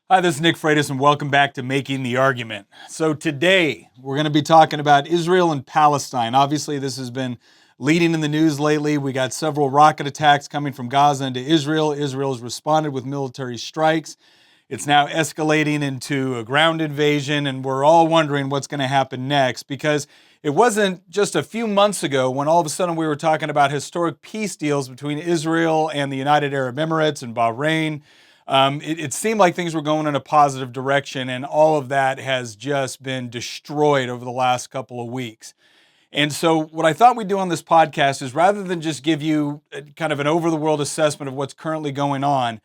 Hi, this is Nick Freitas, and welcome back to Making the Argument. So today, we're going to be talking about Israel and Palestine. Obviously, this has been leading in the news lately. We got several rocket attacks coming from Gaza into Israel. Israel has responded with military strikes. It's now escalating into a ground invasion, and we're all wondering what's going to happen next, because it wasn't just a few months ago when all of a sudden we were talking about historic peace deals between Israel and the United Arab Emirates and Bahrain. It seemed like things were going in a positive direction, and all of that has just been destroyed over the last couple of weeks. And so what I thought we'd do on this podcast is, rather than just give you kind of an over-the-world assessment of what's currently going on,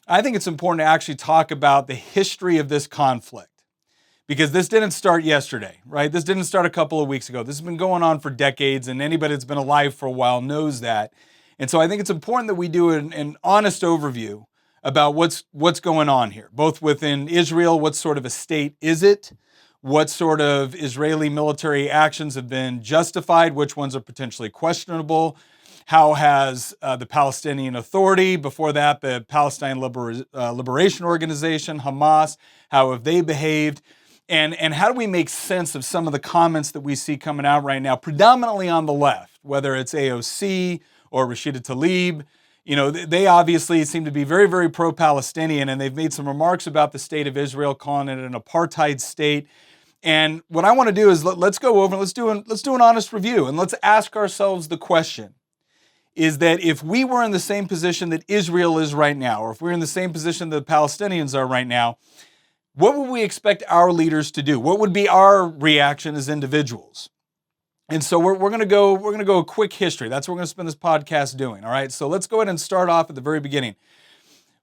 I think it's important to actually talk about the history of this conflict. Because this didn't start yesterday, right? This didn't start a couple of weeks ago. This has been going on for decades, and anybody that's been alive for a while knows that. And so I think it's important that we do an honest overview about what's going on here, both within Israel. What sort of a state is it? What sort of Israeli military actions have been justified? Which ones are potentially questionable? How has the Palestinian Authority, before that the Palestine Liberation Organization, Hamas, how have they behaved? And how do we make sense of some of the comments that we see coming out right now, predominantly on the left, whether it's AOC or Rashida Tlaib? You know, they obviously seem to be very, very pro-Palestinian, and they've made some remarks about the state of Israel, calling it an apartheid state. And what I want to do is let's go over, let's do an honest review, and let's ask ourselves the question, is that if we were in the same position that Israel is right now, or if we're in the same position that the Palestinians are right now, what would we expect our leaders to do? What would be our reaction as individuals? And so we're going to go a quick history. That's what we're going to spend this podcast doing. All right. So let's go ahead and start off at the very beginning.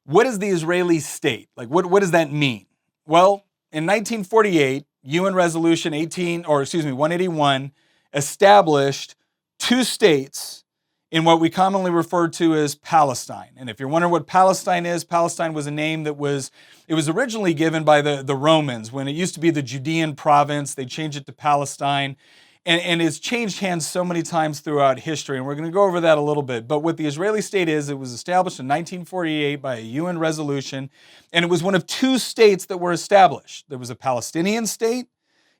What is the Israeli state? Like, what does that mean? Well, in 1948, UN Resolution 181 established two states in what we commonly refer to as Palestine. And if you're wondering what Palestine is, Palestine was a name that was originally given by the Romans when it used to be the Judean province. They changed it to Palestine. And it's changed hands so many times throughout history, and we're going to go over that a little bit. But what the Israeli state is, it was established in 1948 by a UN resolution, and it was one of two states that were established. There was a Palestinian state,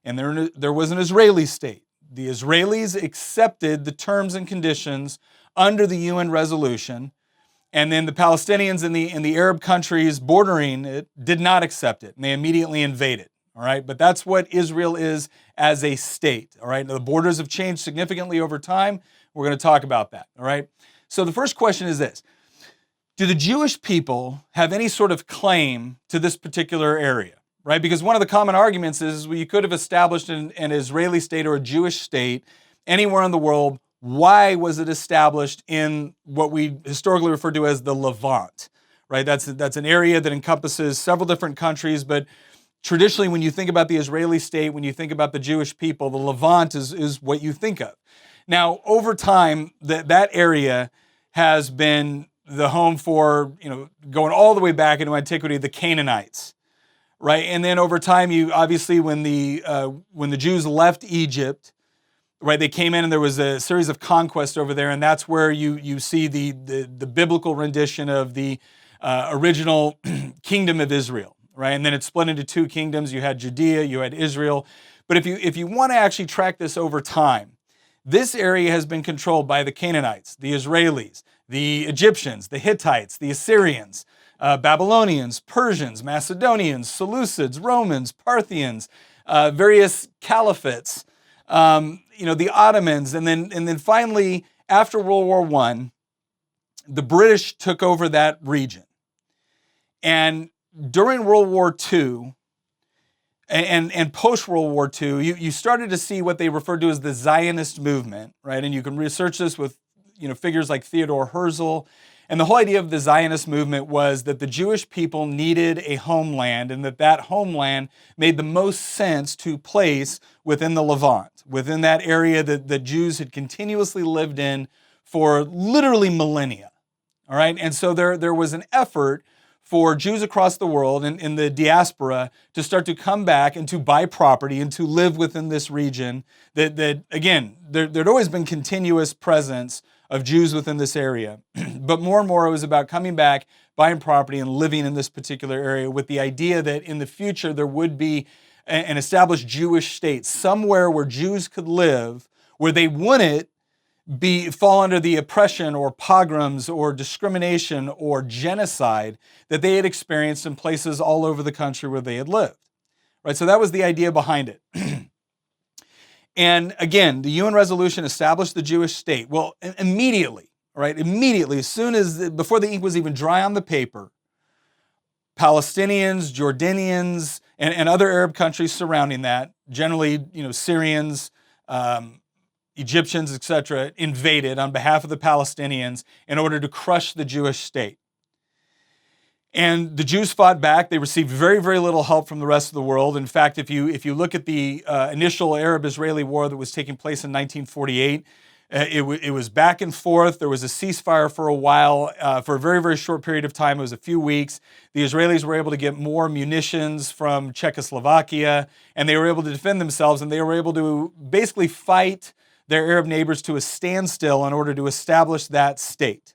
and there was an Israeli state. The Israelis accepted the terms and conditions under the UN resolution, and then the Palestinians in the Arab countries bordering it did not accept it, and they immediately invaded. All right, but that's what Israel is as a state. All right, now, the borders have changed significantly over time. We're going to talk about that. All right, so the first question is this: do the Jewish people have any sort of claim to this particular area? Right, because one of the common arguments is, well, you could have established an Israeli state or a Jewish state anywhere in the world. Why was it established in what we historically refer to as the Levant? Right, that's an area that encompasses several different countries, but traditionally, when you think about the Israeli state, when you think about the Jewish people, the Levant is what you think of. Now, over time, that area has been the home for, going all the way back into antiquity, the Canaanites, right? And then over time, obviously, when the Jews left Egypt, right, they came in and there was a series of conquests over there, and that's where you see the biblical rendition of the original kingdom of Israel. Right, and then it split into two kingdoms. You had Judea, you had Israel. But if you want to actually track this over time, this area has been controlled by the Canaanites, the Israelis, the Egyptians, the Hittites, the Assyrians, Babylonians, Persians, Macedonians, Seleucids, Romans, Parthians, various caliphates, the Ottomans, and then finally, after World War I, the British took over that region. And during World War II and post-World War II, you started to see what they referred to as the Zionist movement, right? And you can research this with figures like Theodore Herzl. And the whole idea of the Zionist movement was that the Jewish people needed a homeland, and that homeland made the most sense to place within the Levant, within that area that the Jews had continuously lived in for literally millennia. All right, and so there was an effort for Jews across the world and in the diaspora to start to come back and to buy property and to live within this region that again, there'd always been continuous presence of Jews within this area. But more and more, it was about coming back, buying property, and living in this particular area with the idea that in the future there would be an established Jewish state, somewhere where Jews could live, where they wouldn't fall under the oppression or pogroms or discrimination or genocide that they had experienced in places all over the country where they had lived. Right? So that was the idea behind it. And again, the UN resolution established the Jewish state. Well, immediately, right? Immediately, before the ink was even dry on the paper, Palestinians, Jordanians, and other Arab countries surrounding that, generally, Syrians, Egyptians, etc., invaded on behalf of the Palestinians in order to crush the Jewish state. And the Jews fought back. They received very, very little help from the rest of the world. In fact, if you look at the initial Arab-Israeli war that was taking place in 1948, it was back and forth. There was a ceasefire for a while, for a very, very short period of time. It was a few weeks. The Israelis were able to get more munitions from Czechoslovakia, and they were able to defend themselves, and they were able to basically fight their Arab neighbors to a standstill in order to establish that state.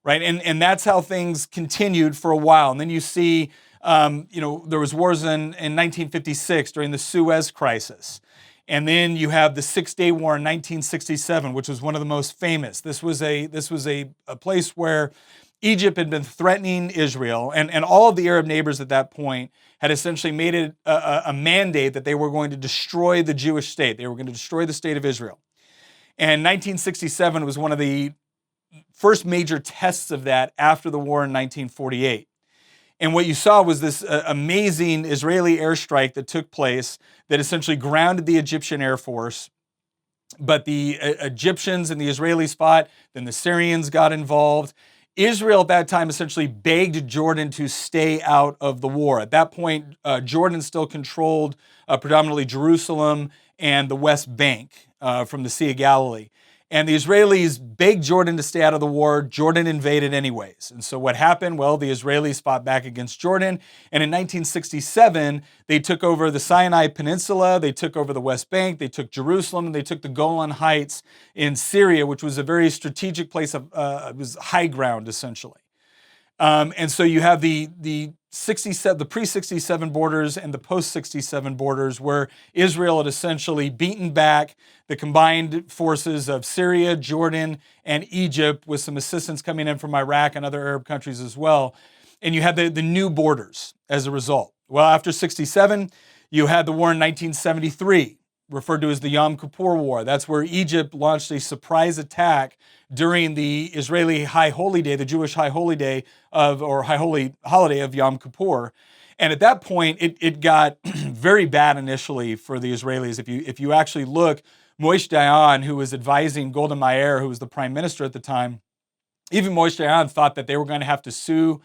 Right, and that's how things continued for a while. And then you see, there was wars in 1956 during the Suess crisis. And then you have the Six-Day War in 1967, which was one of the most famous. This was a place where Egypt had been threatening Israel, and all of the Arab neighbors at that point had essentially made it a mandate that they were going to destroy the Jewish state. They were going to destroy the state of Israel. And 1967 was one of the first major tests of that after the war in 1948. And what you saw was this amazing Israeli airstrike that took place that essentially grounded the Egyptian Air Force. But the Egyptians and the Israelis fought, then the Syrians got involved. Israel at that time essentially begged Jordan to stay out of the war. At that point, Jordan still controlled predominantly Jerusalem and the West Bank from the Sea of Galilee. And the Israelis begged Jordan to stay out of the war. Jordan invaded anyways. And so what happened? Well, the Israelis fought back against Jordan. And in 1967, they took over the Sinai Peninsula, they took over the West Bank, they took Jerusalem, and they took the Golan Heights in Syria, which was a very strategic place of, it was high ground, essentially. And so you have the pre-67 borders and the post-67 borders, where Israel had essentially beaten back the combined forces of Syria, Jordan, and Egypt, with some assistance coming in from Iraq and other Arab countries as well. And you had the new borders as a result. Well, after 67, you had the war in 1973, referred to as the Yom Kippur War. That's where Egypt launched a surprise attack during the Israeli High Holy Day, the Jewish High Holy Day or High Holy Holiday of Yom Kippur. And at that point, it got very bad initially for the Israelis. If you actually look, Moshe Dayan, who was advising Golda Meir, who was the prime minister at the time, even Moshe Dayan thought that they were going to have to sue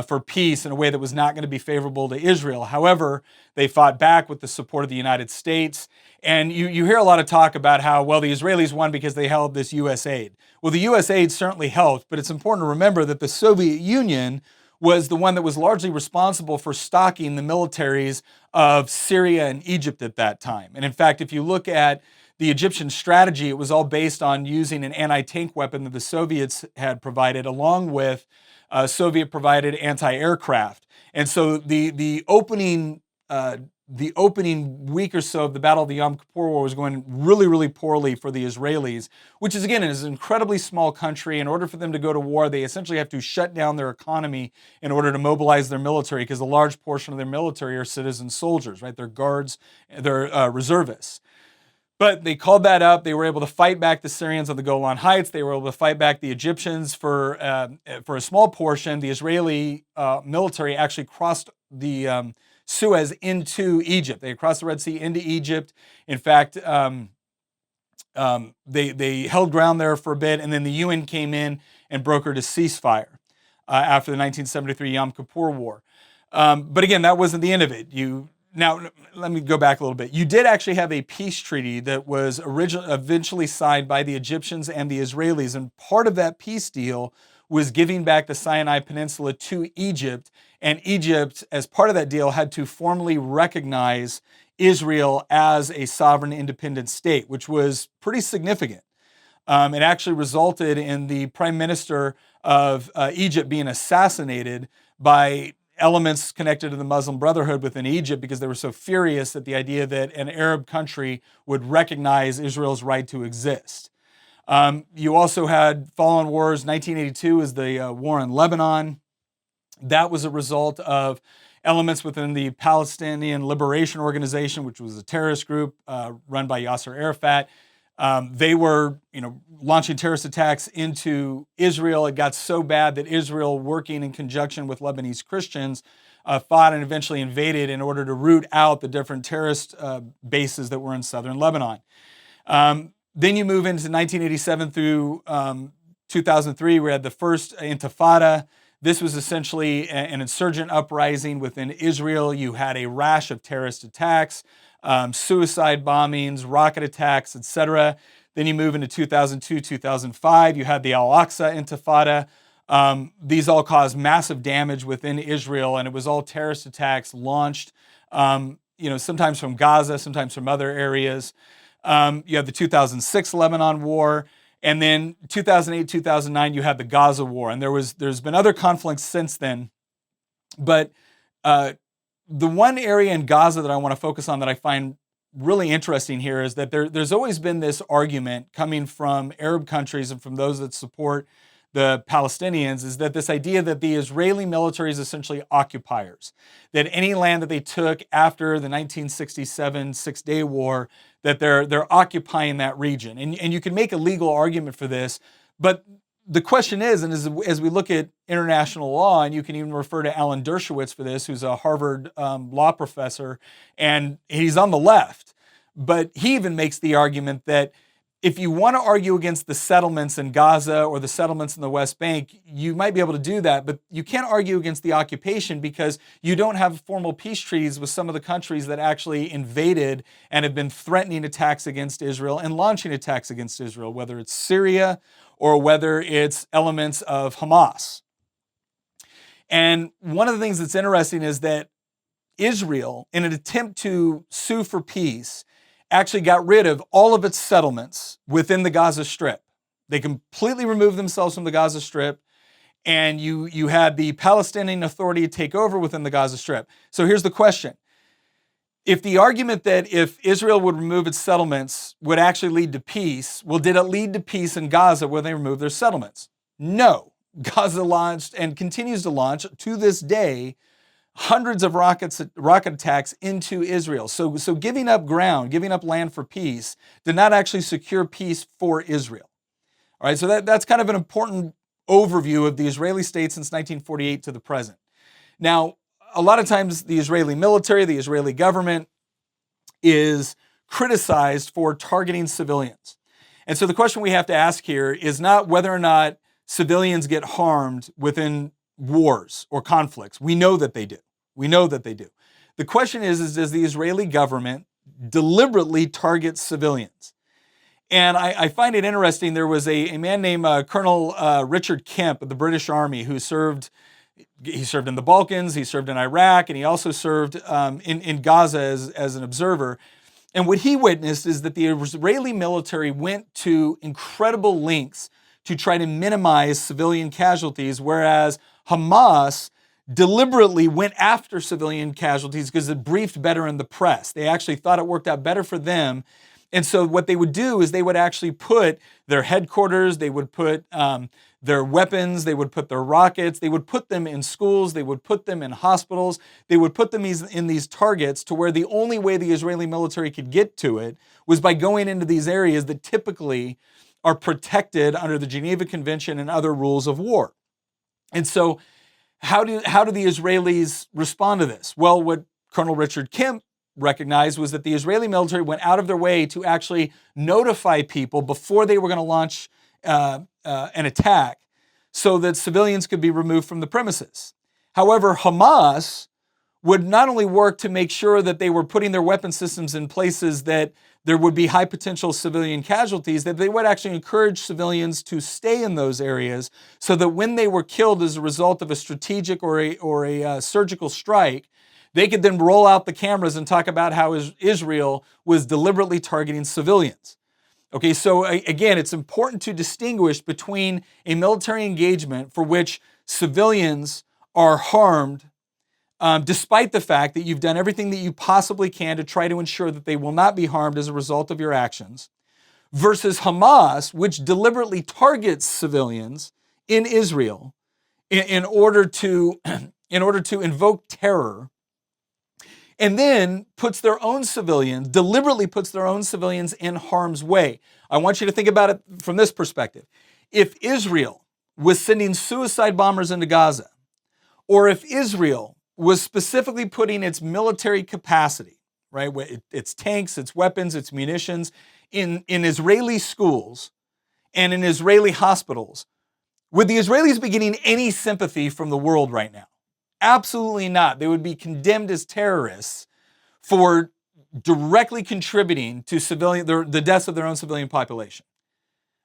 for peace in a way that was not going to be favorable to Israel. However, they fought back with the support of the United States. And you hear a lot of talk about how, well, the Israelis won because they held this U.S. aid. Well, the U.S. aid certainly helped, but it's important to remember that the Soviet Union was the one that was largely responsible for stocking the militaries of Syria and Egypt at that time. And in fact, if you look at the Egyptian strategy, it was all based on using an anti-tank weapon that the Soviets had provided, along with Soviet-provided anti-aircraft. And so the opening week or so of the Battle of the Yom Kippur War was going really, really poorly for the Israelis, which is, again, is an incredibly small country. In order for them to go to war, they essentially have to shut down their economy in order to mobilize their military, because a large portion of their military are citizen soldiers, right? They're guards, they're reservists. But they called that up. They were able to fight back the Syrians on the Golan Heights. They were able to fight back the Egyptians for a small portion. The Israeli military actually crossed the Suez into Egypt. They crossed the Red Sea into Egypt. In fact, they held ground there for a bit, and then the UN came in and brokered a ceasefire after the 1973 Yom Kippur War. But again, that wasn't the end of it. Now, let me go back a little bit. You did actually have a peace treaty that was eventually signed by the Egyptians and the Israelis, and part of that peace deal was giving back the Sinai Peninsula to Egypt, and Egypt, as part of that deal, had to formally recognize Israel as a sovereign independent state, which was pretty significant. It actually resulted in the prime minister of Egypt being assassinated by elements connected to the Muslim Brotherhood within Egypt because they were so furious at the idea that an Arab country would recognize Israel's right to exist. You also had following wars. 1982 is the war in Lebanon. That was a result of elements within the Palestinian Liberation Organization, which was a terrorist group run by Yasser Arafat. They were, launching terrorist attacks into Israel. It got so bad that Israel, working in conjunction with Lebanese Christians, fought and eventually invaded in order to root out the different terrorist bases that were in southern Lebanon. Then you move into 1987 through 2003. We had the first Intifada. This was essentially an insurgent uprising within Israel. You had a rash of terrorist attacks, suicide bombings, rocket attacks, etc. Then you move into 2002, 2005. You had the Al-Aqsa Intifada. These all caused massive damage within Israel, and it was all terrorist attacks launched, sometimes from Gaza, sometimes from other areas. You have the 2006 Lebanon War. And then 2008, 2009, you had the Gaza War. And there's been other conflicts since then. But the one area in Gaza that I want to focus on that I find really interesting here is that there's always been this argument coming from Arab countries and from those that support the Palestinians, is that this idea that the Israeli military is essentially occupiers, that any land that they took after the 1967 Six-Day War, that they're occupying that region. And you can make a legal argument for this, but the question is, and as we look at international law, and you can even refer to Alan Dershowitz for this, who's a Harvard law professor, and he's on the left, but he even makes the argument that if you want to argue against the settlements in Gaza or the settlements in the West Bank, you might be able to do that, but you can't argue against the occupation because you don't have formal peace treaties with some of the countries that actually invaded and have been threatening attacks against Israel and launching attacks against Israel, whether it's Syria or whether it's elements of Hamas. And one of the things that's interesting is that Israel, in an attempt to sue for peace, actually got rid of all of its settlements within the Gaza Strip. They completely removed themselves from the Gaza Strip, and you had the Palestinian Authority take over within the Gaza Strip. So here's the question. If the argument that if Israel would remove its settlements would actually lead to peace, well, did it lead to peace in Gaza where they removed their settlements? No. Gaza launched and continues to launch to this day hundreds of rocket attacks into Israel. So giving up ground, giving up land for peace did not actually secure peace for Israel. All right, so that's kind of an important overview of the Israeli state since 1948 to the present. Now, a lot of times the Israeli military, the Israeli government is criticized for targeting civilians. And so the question we have to ask here is not whether or not civilians get harmed within wars or conflicts. We know that they do. The question is does the Israeli government deliberately target civilians? And I find it interesting. There was a man named Colonel Richard Kemp of the British Army who served in the Balkans, he served in Iraq, and he also served in Gaza as an observer. And what he witnessed is that the Israeli military went to incredible lengths to try to minimize civilian casualties, whereas Hamas deliberately went after civilian casualties because it briefed better in the press. They actually thought it worked out better for them. And so what they would do is they would actually put their headquarters, they would put their weapons, they would put their rockets, they would put them in schools, they would put them in hospitals, they would put them in these targets to where the only way the Israeli military could get to it was by going into these areas that typically are protected under the Geneva Convention and other rules of war. And so how do the Israelis respond to this? Well, what Colonel Richard Kemp recognized was that the Israeli military went out of their way to actually notify people before they were going to launch an attack so that civilians could be removed from the premises. However, Hamas would not only work to make sure that they were putting their weapon systems in places that there would be high potential civilian casualties, that they would actually encourage civilians to stay in those areas so that when they were killed as a result of a strategic or a surgical strike, they could then roll out the cameras and talk about how Israel was deliberately targeting civilians. Okay, so again, it's important to distinguish between a military engagement for which civilians are harmed, despite the fact that you've done everything that you possibly can to try to ensure that they will not be harmed as a result of your actions, versus Hamas, which deliberately targets civilians in Israel in order to invoke terror, and then deliberately puts their own civilians in harm's way. I want you to think about it from this perspective. If Israel was sending suicide bombers into Gaza, or if Israel was specifically putting its military capacity, right, its tanks, its weapons, its munitions, in Israeli schools and in Israeli hospitals, would the Israelis be getting any sympathy from the world right now? Absolutely not. They would be condemned as terrorists for directly contributing to the deaths of their own civilian population.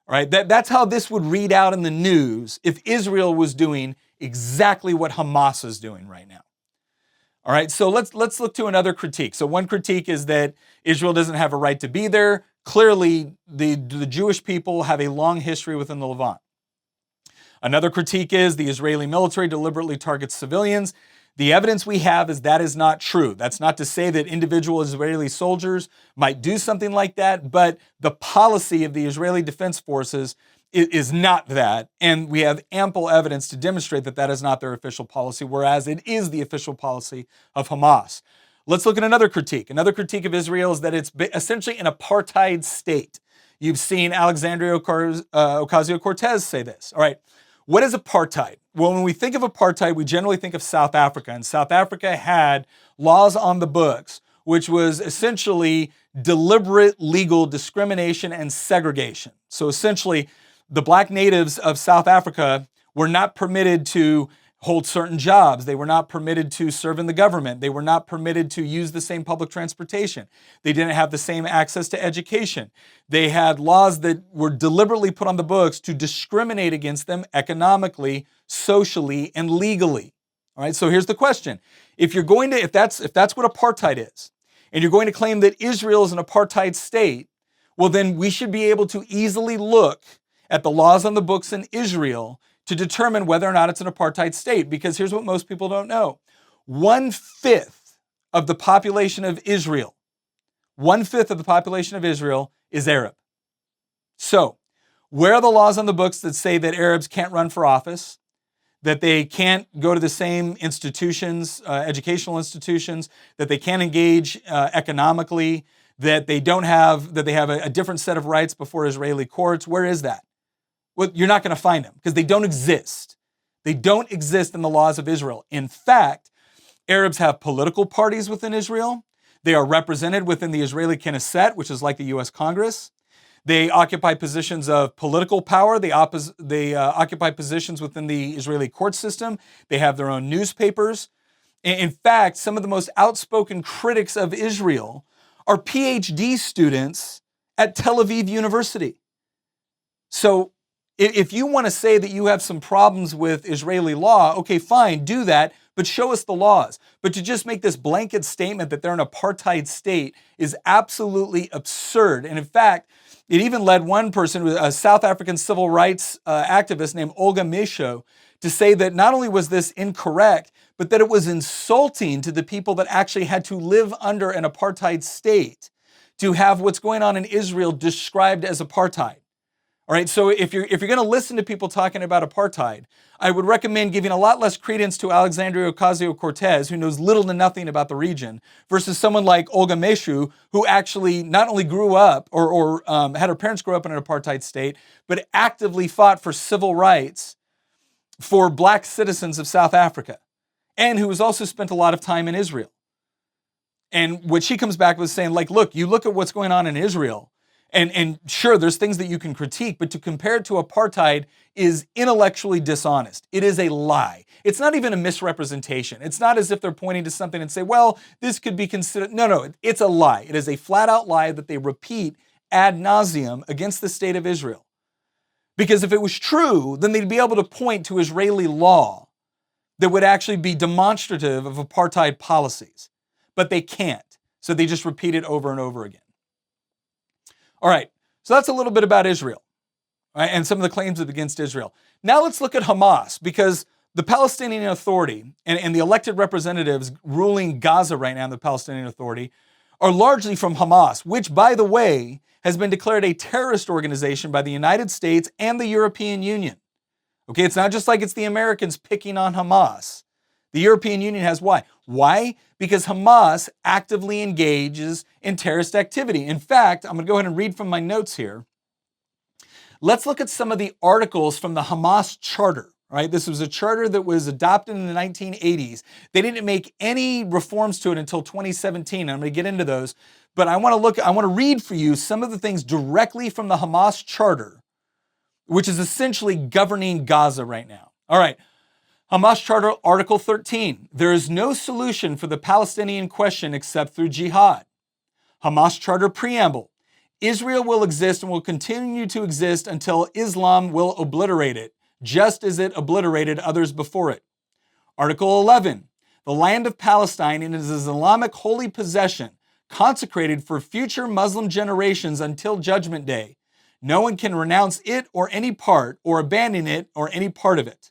All right, that's how this would read out in the news if Israel was doing exactly what Hamas is doing right now. All right, so let's look to another critique. So one critique is that Israel doesn't have a right to be there. Clearly, the Jewish people have a long history within the Levant. Another critique is the Israeli military deliberately targets civilians. The evidence we have is that is not true. That's not to say that individual Israeli soldiers might do something like that, but the policy of the Israeli Defense Forces is not that. And we have ample evidence to demonstrate that that is not their official policy, whereas it is the official policy of Hamas. Let's look at another critique. Another critique of Israel is that it's essentially an apartheid state. You've seen Alexandria Ocasio-Cortez say this. All right, what is apartheid? Well, when we think of apartheid, we generally think of South Africa. And South Africa had laws on the books, which was essentially deliberate legal discrimination and segregation. So essentially, the black natives of South Africa were not permitted to hold certain jobs. They were not permitted to serve in the government. They were not permitted to use the same public transportation. They didn't have the same access to education. They had laws that were deliberately put on the books to discriminate against them economically, socially, and legally. All right, so here's the question. If that's what apartheid is, and you're going to claim that Israel is an apartheid state, well, then we should be able to easily look at the laws on the books in Israel to determine whether or not it's an apartheid state. Because here's what most people don't know. 1/5 of the population of Israel, 1/5 of the population of Israel is Arab. So, where are the laws on the books that say that Arabs can't run for office, that they can't go to the same institutions, educational institutions, that they can't engage economically, that they have a different set of rights before Israeli courts? Where is that? Well, you're not going to find them because they don't exist. They don't exist in the laws of Israel. In fact, Arabs have political parties within Israel. They are represented within the Israeli Knesset, which is like the U.S. Congress. They occupy positions of political power. They occupy positions within the Israeli court system. They have their own newspapers. In fact, some of the most outspoken critics of Israel are PhD students at Tel Aviv University. So if you want to say that you have some problems with Israeli law, okay, fine, do that, but show us the laws. But to just make this blanket statement that they're an apartheid state is absolutely absurd. And in fact, it even led one person, a South African civil rights activist named Olga Misho, to say that not only was this incorrect, but that it was insulting to the people that actually had to live under an apartheid state to have what's going on in Israel described as apartheid. All right, so if you're going to listen to people talking about apartheid, I would recommend giving a lot less credence to Alexandria Ocasio-Cortez, who knows little to nothing about the region, versus someone like Olga Meshu, who actually not only grew up or had her parents grow up in an apartheid state, but actively fought for civil rights for black citizens of South Africa, and who has also spent a lot of time in Israel. And what she comes back with saying, like, look, you look at what's going on in Israel, and sure, there's things that you can critique, but to compare it to apartheid is intellectually dishonest. It is a lie. It's not even a misrepresentation. It's not as if they're pointing to something and say, well, this could be considered. No, it's a lie. It is a flat out lie that they repeat ad nauseum against the state of Israel. Because if it was true, then they'd be able to point to Israeli law that would actually be demonstrative of apartheid policies. But they can't. So they just repeat it over and over again. All right, So that's a little bit about Israel, right, and some of the claims against Israel. Now let's look at Hamas, because the Palestinian Authority and the elected representatives ruling Gaza right now in the Palestinian Authority are largely from Hamas, which, by the way, has been declared a terrorist organization by the United States and the European Union. Okay, it's not just like it's the Americans picking on Hamas. The European Union has why? Why? Because Hamas actively engages in terrorist activity. In fact, I'm going to go ahead and read from my notes here. Let's look at some of the articles from the Hamas charter. Right? This was a charter that was adopted in the 1980s. They didn't make any reforms to it until 2017. I'm going to get into those, but I want to read for you some of the things directly from the Hamas charter, which is essentially governing Gaza right now. All right. Hamas Charter, Article 13. There is no solution for the Palestinian question except through jihad. Hamas Charter Preamble. Israel will exist and will continue to exist until Islam will obliterate it, just as it obliterated others before it. Article 11. The land of Palestine is an Islamic holy possession, consecrated for future Muslim generations until Judgment Day. No one can renounce it or any part, or abandon it or any part of it.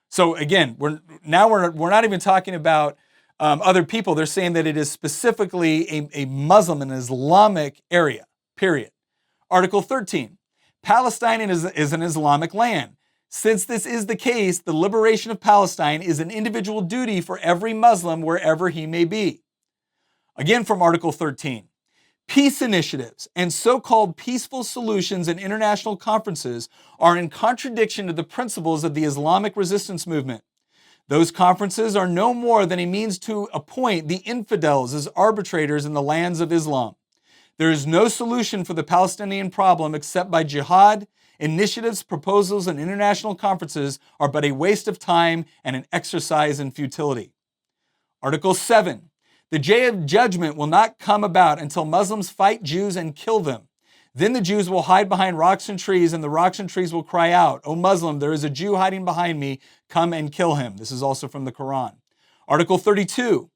So again, we're not even talking about other people. They're saying that it is specifically a Muslim and Islamic area, period. Article 13. Palestine is an Islamic land. Since this is the case, the liberation of Palestine is an individual duty for every Muslim wherever he may be. Again, from Article 13. Peace initiatives and so-called peaceful solutions in international conferences are in contradiction to the principles of the Islamic resistance movement. Those conferences are no more than a means to appoint the infidels as arbitrators in the lands of Islam. There is no solution for the Palestinian problem except by jihad. Initiatives, proposals, and international conferences are but a waste of time and an exercise in futility. Article 7. The day of judgment will not come about until Muslims fight Jews and kill them. Then the Jews will hide behind rocks and trees, and the rocks and trees will cry out, "O Muslim, there is a Jew hiding behind me. Come and kill him." This is also from the Quran. Article 32.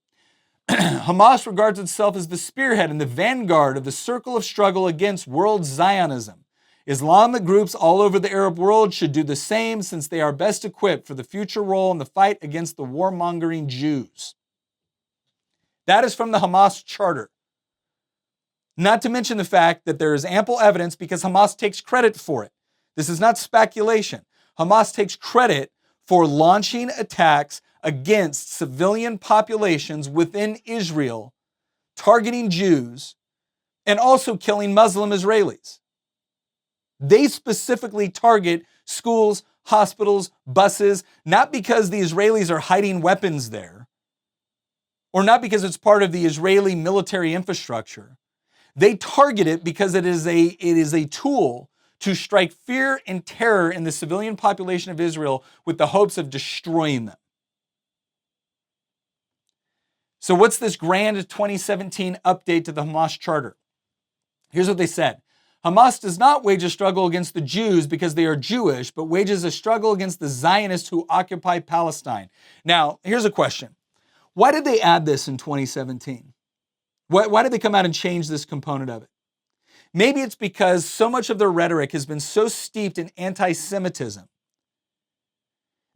Hamas regards itself as the spearhead and the vanguard of the circle of struggle against world Zionism. Islamic groups all over the Arab world should do the same, since they are best equipped for the future role in the fight against the warmongering Jews. That is from the Hamas charter. Not to mention the fact that there is ample evidence, because Hamas takes credit for it. This is not speculation. Hamas takes credit for launching attacks against civilian populations within Israel, targeting Jews, and also killing Muslim Israelis. They specifically target schools, hospitals, buses, not because the Israelis are hiding weapons there, or not because it's part of the Israeli military infrastructure. They target it because it is a tool to strike fear and terror in the civilian population of Israel with the hopes of destroying them. So what's this grand 2017 update to the Hamas charter? Here's what they said. Hamas does not wage a struggle against the Jews because they are Jewish, but wages a struggle against the Zionists who occupy Palestine. Now, here's a question. Why did they add this in 2017? Why did they come out and change this component of it? Maybe it's because so much of their rhetoric has been so steeped in anti-Semitism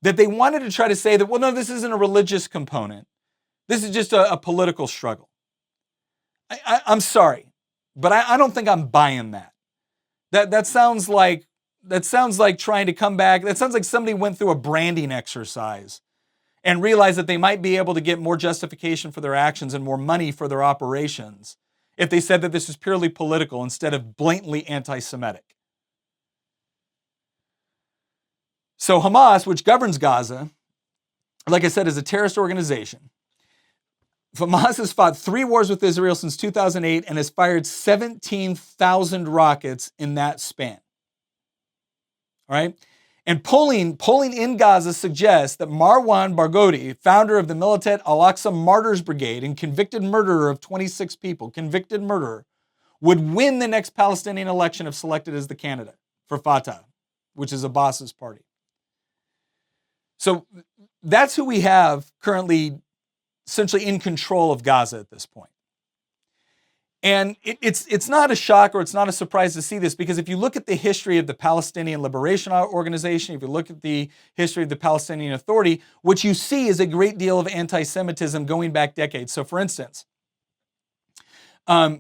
that they wanted to try to say that, well, no, this isn't a religious component. This is just a political struggle. I'm sorry, but I don't think I'm buying that. That sounds like trying to come back. That sounds like somebody went through a branding exercise and realized that they might be able to get more justification for their actions and more money for their operations if they said that this is purely political instead of blatantly anti-Semitic. So Hamas, which governs Gaza, like I said, is a terrorist organization. Hamas has fought 3 wars with Israel since 2008 and has fired 17,000 rockets in that span. All right? And polling in Gaza suggests that Marwan Barghouti, founder of the militant Al-Aqsa Martyrs Brigade and convicted murderer of 26 people, convicted murderer, would win the next Palestinian election if selected as the candidate for Fatah, which is Abbas's party. So that's who we have currently essentially in control of Gaza at this point. And it's not a shock or it's not a surprise to see this, because if you look at the history of the Palestinian Liberation Organization, if you look at the history of the Palestinian Authority, what you see is a great deal of anti-Semitism going back decades. So for instance,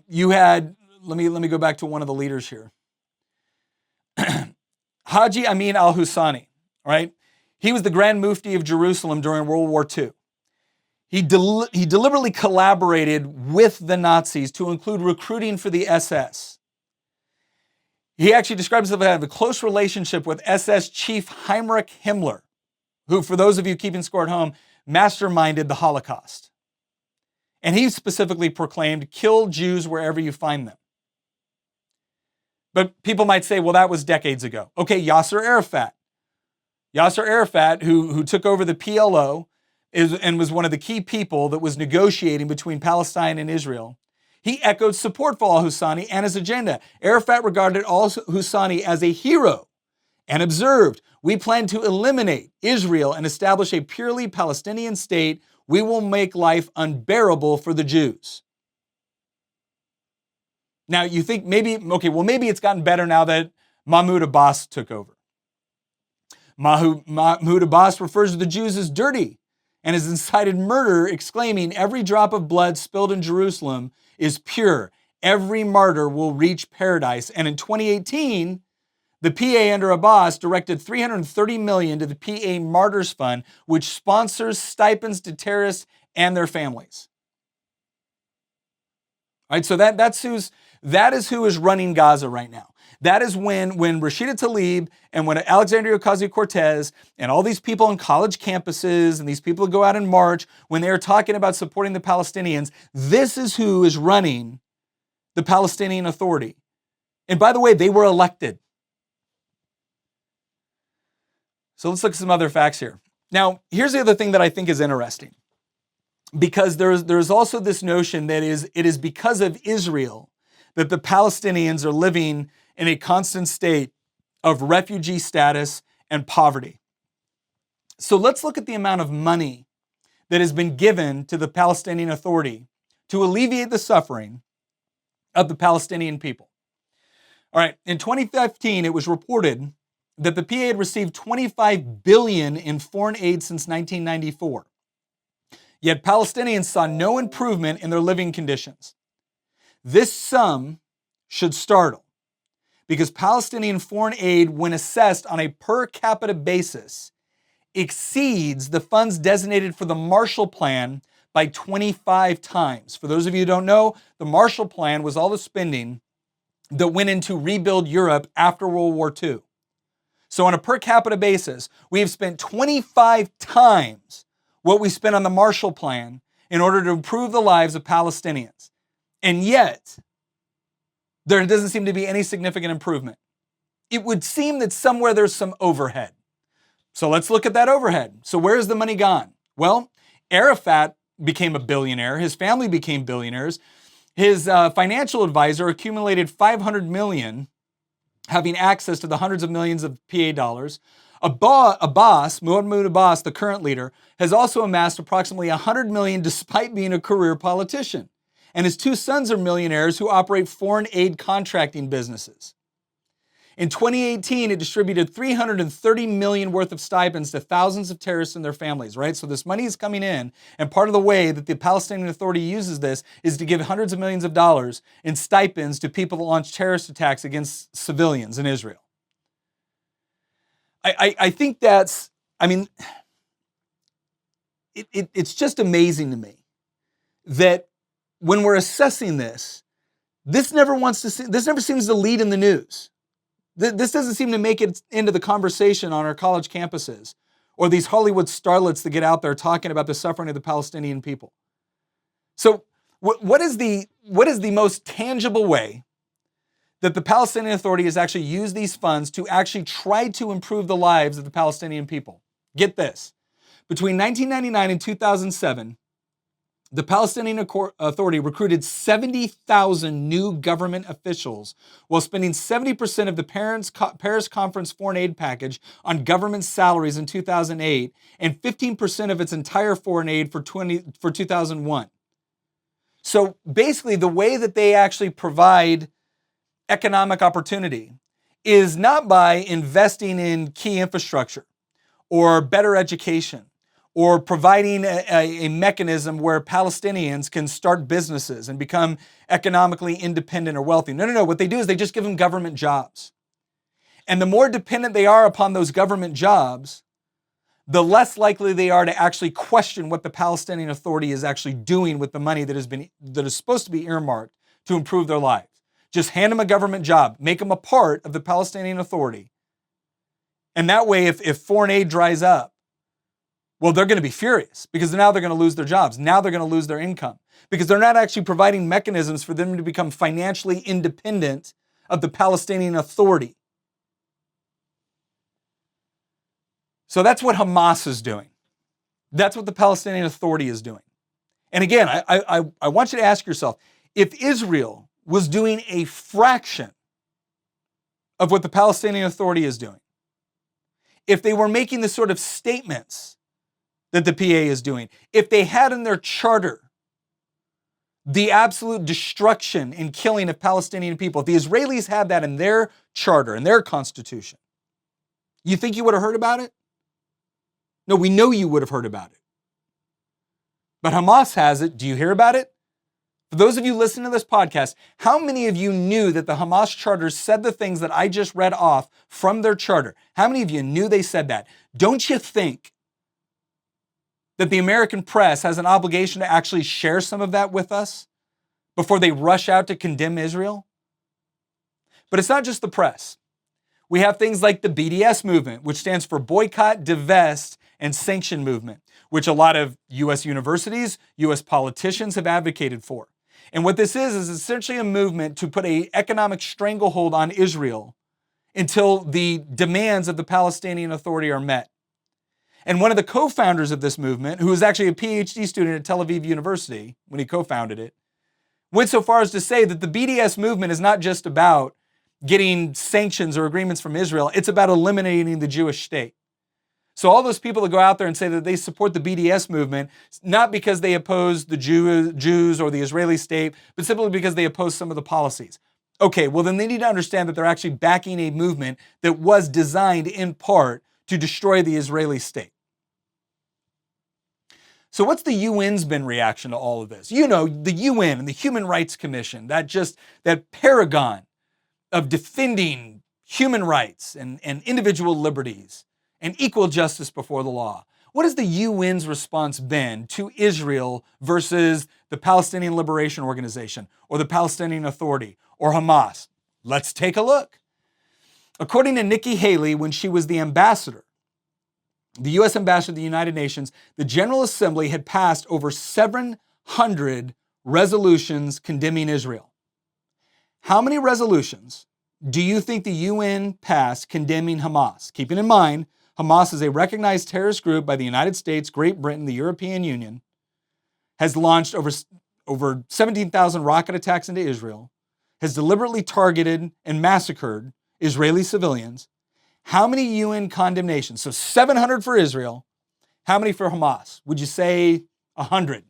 you had, let me go back to one of the leaders here. Haji Amin al-Husani, right? He was the Grand Mufti of Jerusalem during World War II. He deliberately collaborated with the Nazis to include recruiting for the SS. He actually describes himself as a close relationship with SS Chief Heinrich Himmler, who, for those of you keeping score at home, masterminded the Holocaust. And he specifically proclaimed, kill Jews wherever you find them. But people might say, well, that was decades ago. Okay, Yasser Arafat. Yasser Arafat, who took over the PLO, and was one of the key people that was negotiating between Palestine and Israel. He echoed support for al-Husani and his agenda. Arafat regarded al-Husani as a hero and observed, we plan to eliminate Israel and establish a purely Palestinian state. We will make life unbearable for the Jews. Now you think maybe it's gotten better now that Mahmoud Abbas took over. Mahmoud Abbas refers to the Jews as dirty and has incited murder, exclaiming, every drop of blood spilled in Jerusalem is pure. Every martyr will reach paradise. And in 2018, the PA under Abbas directed $330 million to the PA Martyrs Fund, which sponsors stipends to terrorists and their families. All right, so that is who is running Gaza right now. That is when Rashida Tlaib and when Alexandria Ocasio-Cortez and all these people on college campuses and these people who go out and march, when they are talking about supporting the Palestinians, this is who is running the Palestinian Authority. And by the way, they were elected. So let's look at some other facts here. Now, here's the other thing that I think is interesting, because there's also this notion that it is because of Israel that the Palestinians are living in a constant state of refugee status and poverty. So let's look at the amount of money that has been given to the Palestinian Authority to alleviate the suffering of the Palestinian people. All right, in 2015, it was reported that the PA had received $25 billion in foreign aid since 1994. Yet Palestinians saw no improvement in their living conditions. This sum should startle, because Palestinian foreign aid, when assessed on a per capita basis, exceeds the funds designated for the Marshall Plan by 25 times. For those of you who don't know, the Marshall Plan was all the spending that went into rebuild Europe after World War II. So on a per capita basis, we have spent 25 times what we spent on the Marshall Plan in order to improve the lives of Palestinians. And yet, there doesn't seem to be any significant improvement. It would seem that somewhere there's some overhead. So let's look at that overhead. So where's the money gone? Well, Arafat became a billionaire. His family became billionaires. His financial advisor accumulated $500 million, having access to the hundreds of millions of PA dollars. Mahmoud Abbas, the current leader, has also amassed approximately $100 million despite being a career politician. And his two sons are millionaires who operate foreign aid contracting businesses. In 2018, it distributed $330 million worth of stipends to thousands of terrorists and their families, right? So this money is coming in, and part of the way that the Palestinian Authority uses this is to give hundreds of millions of dollars in stipends to people that launch terrorist attacks against civilians in Israel. I think that's, it's just amazing to me that when we're assessing this, this never seems to lead in the news. This doesn't seem to make it into the conversation on our college campuses or these Hollywood starlets that get out there talking about the suffering of the Palestinian people. So what is the most tangible way that the Palestinian Authority has actually used these funds to actually try to improve the lives of the Palestinian people? Get this. Between 1999 and 2007, the Palestinian Authority recruited 70,000 new government officials while spending 70% of the Paris Conference foreign aid package on government salaries in 2008 and 15% of its entire foreign aid for 2001. So basically, the way that they actually provide economic opportunity is not by investing in key infrastructure or better education or providing a mechanism where Palestinians can start businesses and become economically independent or wealthy. No. What they do is they just give them government jobs. And the more dependent they are upon those government jobs, the less likely they are to actually question what the Palestinian Authority is actually doing with the money that is supposed to be earmarked to improve their lives. Just hand them a government job, make them a part of the Palestinian Authority. And that way, if foreign aid dries up, well, they're going to be furious because now they're going to lose their jobs. Now they're going to lose their income because they're not actually providing mechanisms for them to become financially independent of the Palestinian Authority. So that's what Hamas is doing. That's what the Palestinian Authority is doing. And again, I want you to ask yourself, if Israel was doing a fraction of what the Palestinian Authority is doing, if they were making the sort of statements that the PA is doing, if they had in their charter the absolute destruction and killing of Palestinian people, if the Israelis had that in their charter, in their constitution, you think you would have heard about it? No, we know you would have heard about it. But Hamas has it. Do you hear about it? For those of you listening to this podcast, how many of you knew that the Hamas charter said the things that I just read off from their charter? How many of you knew they said that? Don't you think that the American press has an obligation to actually share some of that with us before they rush out to condemn Israel? But it's not just the press. We have things like the BDS movement, which stands for Boycott, Divest, and Sanction Movement, which a lot of U.S. universities, U.S. politicians have advocated for. And what this is essentially a movement to put an economic stranglehold on Israel until the demands of the Palestinian Authority are met. And one of the co-founders of this movement, who was actually a PhD student at Tel Aviv University when he co-founded it, went so far as to say that the BDS movement is not just about getting sanctions or agreements from Israel, it's about eliminating the Jewish state. So all those people that go out there and say that they support the BDS movement, not because they oppose the Jews or the Israeli state, but simply because they oppose some of the policies. Okay, well then they need to understand that they're actually backing a movement that was designed in part to destroy the Israeli state. So what's the UN's been reaction to all of this? You know, the UN and the Human Rights Commission, that paragon of defending human rights and individual liberties and equal justice before the law. What has the UN's response been to Israel versus the Palestinian Liberation Organization or the Palestinian Authority or Hamas? Let's take a look. According to Nikki Haley, when she was the ambassador, the U.S. ambassador to the United Nations, the General Assembly had passed over 700 resolutions condemning Israel. How many resolutions do you think the UN passed condemning Hamas? Keeping in mind, Hamas is a recognized terrorist group by the United States, Great Britain, the European Union, has launched over 17,000 rocket attacks into Israel, has deliberately targeted and massacred Israeli civilians. How many UN condemnations? So 700 for Israel. How many for Hamas? Would you say 100?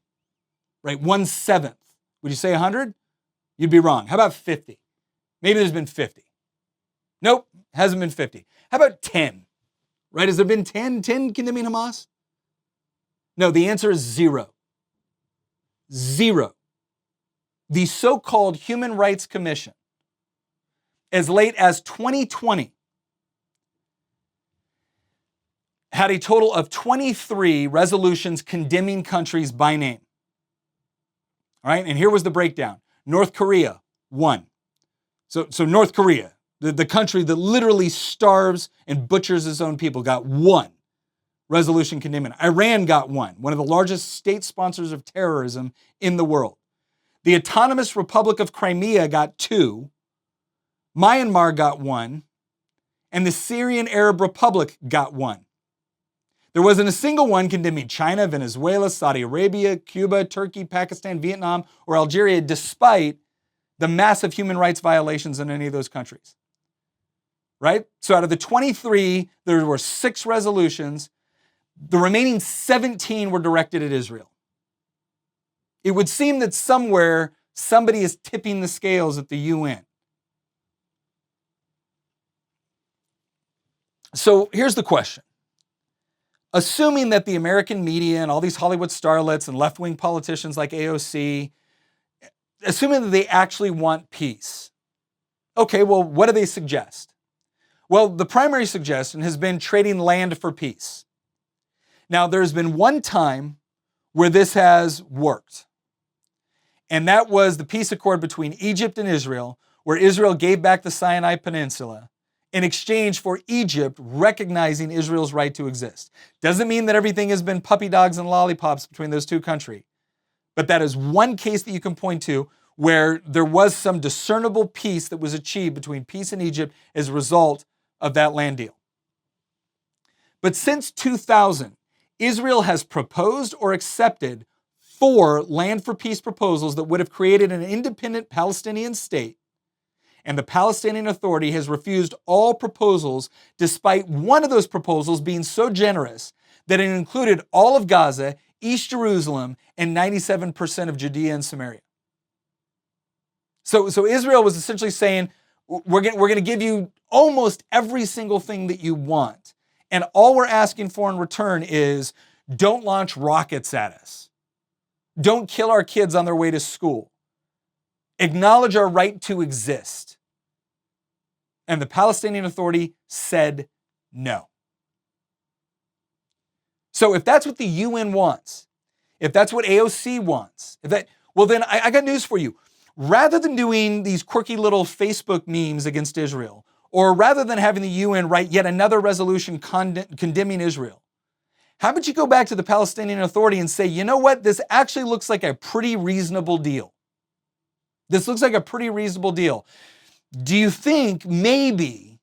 Right, 1/7. Would you say 100? You'd be wrong. How about 50? Maybe there's been 50. Nope, hasn't been 50. How about 10? Right, has there been 10 condemning Hamas? No, the answer is 0. 0. The so-called Human Rights Commission, as late as 2020, had a total of 23 resolutions condemning countries by name. All right, and here was the breakdown. North Korea, 1. So North Korea, the country that literally starves and butchers its own people, got 1 resolution condemning. Iran got 1, one of the largest state sponsors of terrorism in the world. The Autonomous Republic of Crimea got 2. Myanmar got 1. And the Syrian Arab Republic got 1. There wasn't a single one condemning China, Venezuela, Saudi Arabia, Cuba, Turkey, Pakistan, Vietnam, or Algeria, despite the massive human rights violations in any of those countries. Right? So out of the 23, there were 6 resolutions. The remaining 17 were directed at Israel. It would seem that somewhere somebody is tipping the scales at the UN. So here's the question. Assuming that the American media and all these Hollywood starlets and left-wing politicians like AOC, assuming that they actually want peace, okay, well, what do they suggest? Well, the primary suggestion has been trading land for peace. Now, there's been one time where this has worked, and that was the peace accord between Egypt and Israel, where Israel gave back the Sinai Peninsula in exchange for Egypt recognizing Israel's right to exist. Doesn't mean that everything has been puppy dogs and lollipops between those two countries, but that is one case that you can point to where there was some discernible peace that was achieved between peace and Egypt as a result of that land deal. But since 2000, Israel has proposed or accepted 4 land for peace proposals that would have created an independent Palestinian state, and the Palestinian Authority has refused all proposals, despite one of those proposals being so generous that it included all of Gaza, East Jerusalem, and 97% of Judea and Samaria. So Israel was essentially saying, we're going to give you almost every single thing that you want, and all we're asking for in return is don't launch rockets at us. Don't kill our kids on their way to school. Acknowledge our right to exist. And the Palestinian Authority said no. So if that's what the UN wants, if that's what AOC wants, well then I got news for you. Rather than doing these quirky little Facebook memes against Israel, or rather than having the UN write yet another resolution condemning Israel, how about you go back to the Palestinian Authority and say, you know what, this actually looks like a pretty reasonable deal. This looks like a pretty reasonable deal. Do you think maybe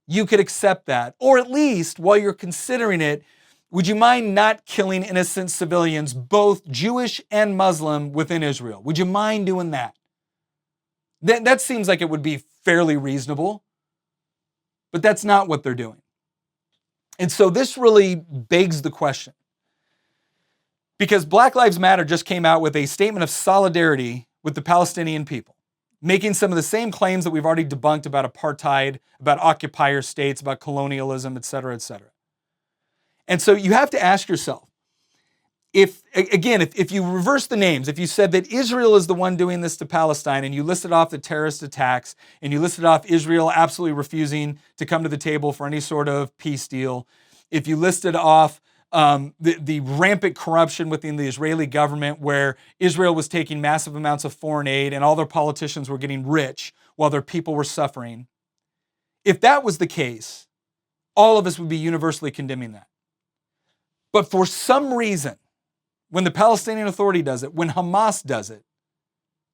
you could accept that? Or at least, while you're considering it, would you mind not killing innocent civilians, both Jewish and Muslim, within Israel? Would you mind doing that? That seems like it would be fairly reasonable, but that's not what they're doing. And so this really begs the question, because Black Lives Matter just came out with a statement of solidarity with the Palestinian people, making some of the same claims that we've already debunked about apartheid, about occupier states, about colonialism, et cetera, et cetera. And so you have to ask yourself, if you reverse the names, if you said that Israel is the one doing this to Palestine, and you listed off the terrorist attacks, and you listed off Israel absolutely refusing to come to the table for any sort of peace deal, if you listed off the rampant corruption within the Israeli government, where Israel was taking massive amounts of foreign aid and all their politicians were getting rich while their people were suffering, if that was the case, all of us would be universally condemning that. But for some reason, when the Palestinian Authority does it, when Hamas does it,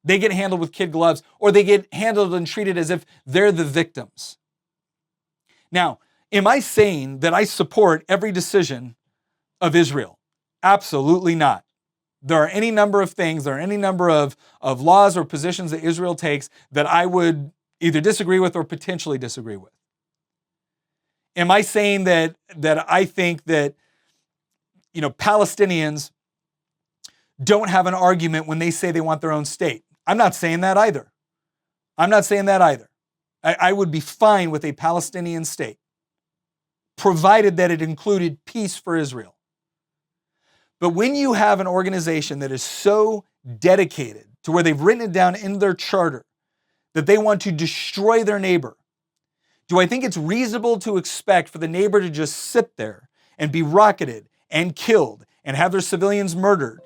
they get handled with kid gloves, or they get handled and treated as if they're the victims. Now, am I saying that I support every decision of Israel? Absolutely not. There are any number of things, there are any number of laws or positions that Israel takes that I would either disagree with or potentially disagree with. Am I saying that I think that Palestinians don't have an argument when they say they want their own state? I'm not saying that either. I would be fine with a Palestinian state, provided that it included peace for Israel. But when you have an organization that is so dedicated to where they've written it down in their charter that they want to destroy their neighbor, do I think it's reasonable to expect for the neighbor to just sit there and be rocketed and killed and have their civilians murdered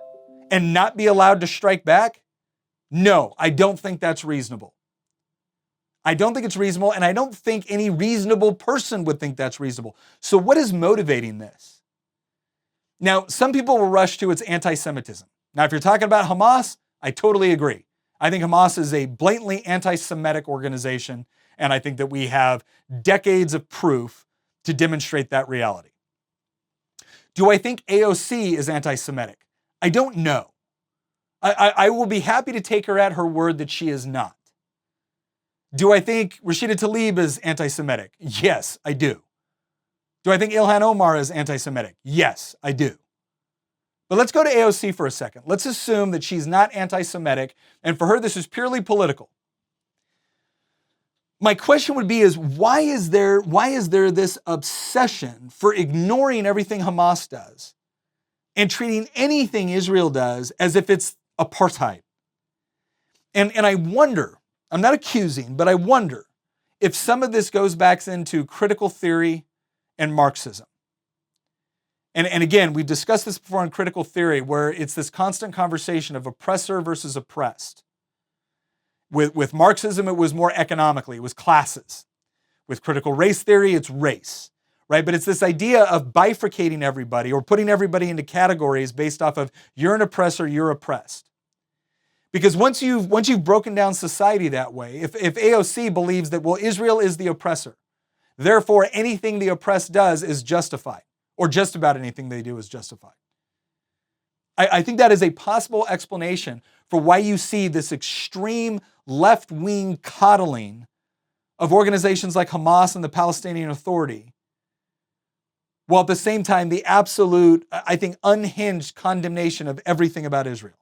and not be allowed to strike back? No, I don't think that's reasonable. I don't think it's reasonable, and I don't think any reasonable person would think that's reasonable. So what is motivating this? Now, some people will rush to its anti-Semitism. Now, if you're talking about Hamas, I totally agree. I think Hamas is a blatantly anti-Semitic organization, and I think that we have decades of proof to demonstrate that reality. Do I think AOC is anti-Semitic? I don't know. I will be happy to take her at her word that she is not. Do I think Rashida Tlaib is anti-Semitic? Yes, I do. Do I think Ilhan Omar is anti-Semitic? Yes, I do. But let's go to AOC for a second. Let's assume that she's not anti-Semitic, and for her this is purely political. My question would be why is there this obsession for ignoring everything Hamas does and treating anything Israel does as if it's apartheid? And I wonder, I'm not accusing, but I wonder if some of this goes back into critical theory and Marxism. And again, we've discussed this before in critical theory, where it's this constant conversation of oppressor versus oppressed. With Marxism, it was more economically, it was classes. With critical race theory, it's race, right? But it's this idea of bifurcating everybody or putting everybody into categories based off of you're an oppressor, you're oppressed. Because once you've broken down society that way, if AOC believes that, well, Israel is the oppressor, therefore anything the oppressed does is justified, or just about anything they do is justified. I think that is a possible explanation for why you see this extreme left-wing coddling of organizations like Hamas and the Palestinian Authority, while at the same time the absolute, I think, unhinged condemnation of everything about Israel.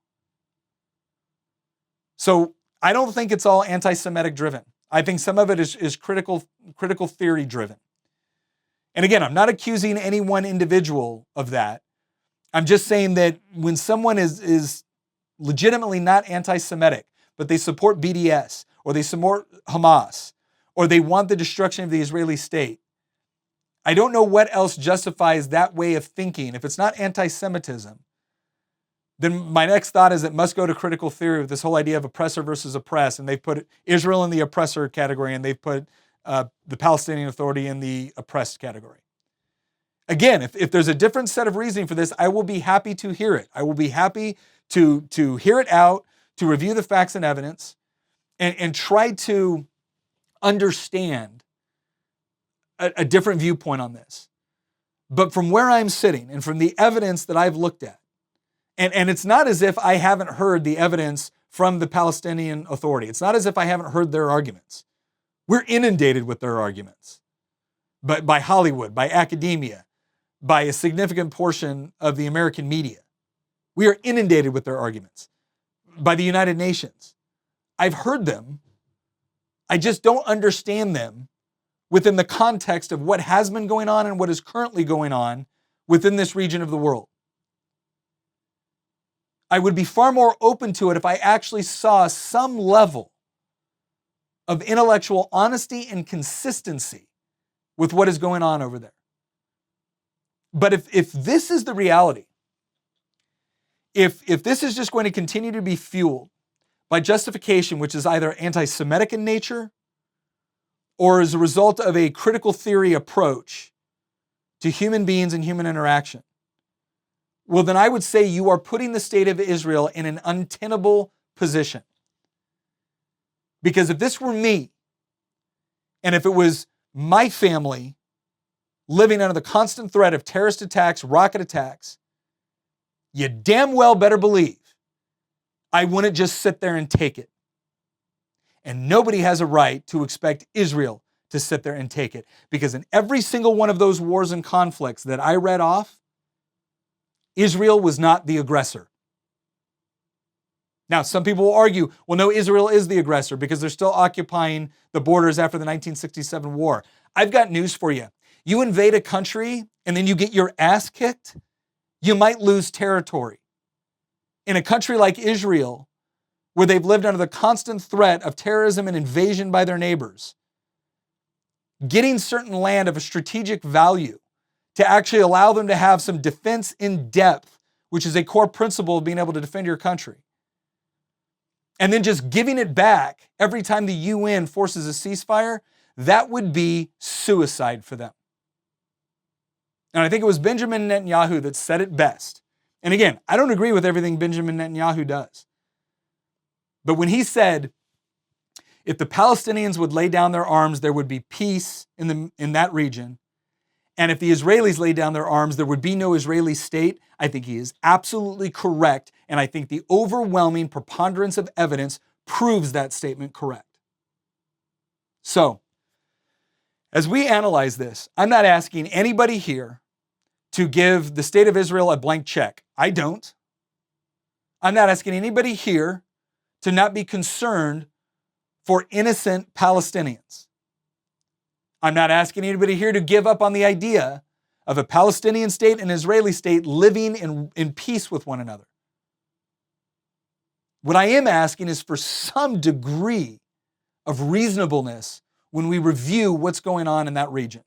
So I don't think it's all anti-Semitic driven. I think some of it is critical theory driven. And again, I'm not accusing any one individual of that. I'm just saying that when someone is legitimately not anti-Semitic, but they support BDS, or they support Hamas, or they want the destruction of the Israeli state, I don't know what else justifies that way of thinking. If it's not anti-Semitism, then my next thought is it must go to critical theory with this whole idea of oppressor versus oppressed. And they've put Israel in the oppressor category, and they've put the Palestinian Authority in the oppressed category. Again, if there's a different set of reasoning for this, I will be happy to hear it. I will be happy to hear it out, to review the facts and evidence, and try to understand a different viewpoint on this. But from where I'm sitting and from the evidence that I've looked at, and it's not as if I haven't heard the evidence from the Palestinian Authority. It's not as if I haven't heard their arguments. We're inundated with their arguments, but by Hollywood, by academia, by a significant portion of the American media. We are inundated with their arguments, by the United Nations. I've heard them. I just don't understand them within the context of what has been going on and what is currently going on within this region of the world. I would be far more open to it if I actually saw some level of intellectual honesty and consistency with what is going on over there. But if this is the reality, if this is just going to continue to be fueled by justification, which is either anti-Semitic in nature or as a result of a critical theory approach to human beings and human interaction, well, then I would say you are putting the state of Israel in an untenable position. Because if this were me, and if it was my family living under the constant threat of terrorist attacks, rocket attacks, you damn well better believe I wouldn't just sit there and take it. And nobody has a right to expect Israel to sit there and take it. Because in every single one of those wars and conflicts that I read off, Israel was not the aggressor. Now, some people will argue, well, no, Israel is the aggressor because they're still occupying the borders after the 1967 war. I've got news for you. You invade a country and then you get your ass kicked, you might lose territory. In a country like Israel, where they've lived under the constant threat of terrorism and invasion by their neighbors, getting certain land of a strategic value to actually allow them to have some defense in depth, which is a core principle of being able to defend your country, and then just giving it back every time the UN forces a ceasefire, that would be suicide for them. And I think it was Benjamin Netanyahu that said it best. And again, I don't agree with everything Benjamin Netanyahu does. But when he said, if the Palestinians would lay down their arms, there would be peace in that region. And if the Israelis lay down their arms, there would be no Israeli state. I think he is absolutely correct. And I think the overwhelming preponderance of evidence proves that statement correct. So, as we analyze this, I'm not asking anybody here to give the state of Israel a blank check. I don't. I'm not asking anybody here to not be concerned for innocent Palestinians. I'm not asking anybody here to give up on the idea of a Palestinian state and an Israeli state living in peace with one another. What I am asking is for some degree of reasonableness when we review what's going on in that region.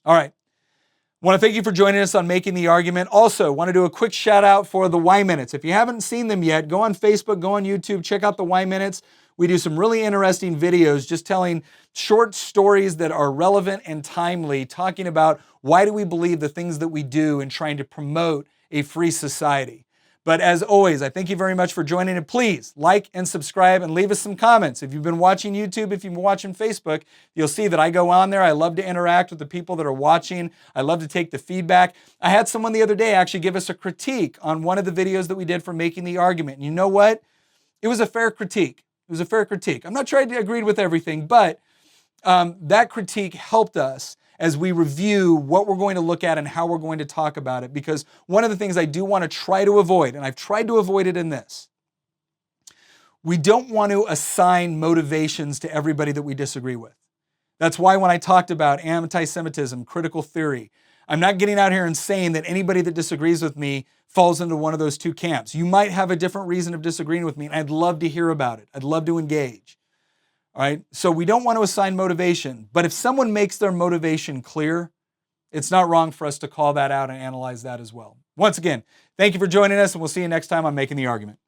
All right. I want to thank you for joining us on Making the Argument. Also, want to do a quick shout out for the Y Minutes. If you haven't seen them yet, go on Facebook, go on YouTube, check out the Y Minutes. We do some really interesting videos just telling short stories that are relevant and timely, talking about why do we believe the things that we do and trying to promote a free society. But as always, I thank you very much for joining, and please like and subscribe and leave us some comments. If you've been watching YouTube, if you've been watching Facebook, you'll see that I go on there. I love to interact with the people that are watching. I love to take the feedback. I had someone the other day actually give us a critique on one of the videos that we did for Making the Argument. And you know what? It was a fair critique. It was a fair critique. I'm not trying to agree with everything, but that critique helped us as we review what we're going to look at and how we're going to talk about it. Because one of the things I do want to try to avoid, and I've tried to avoid it in this, we don't want to assign motivations to everybody that we disagree with. That's why when I talked about anti-Semitism, critical theory, I'm not getting out here and saying that anybody that disagrees with me falls into one of those two camps. You might have a different reason of disagreeing with me, and I'd love to hear about it. I'd love to engage. All right, so we don't want to assign motivation, but if someone makes their motivation clear, it's not wrong for us to call that out and analyze that as well. Once again, thank you for joining us, and we'll see you next time on Making the Argument.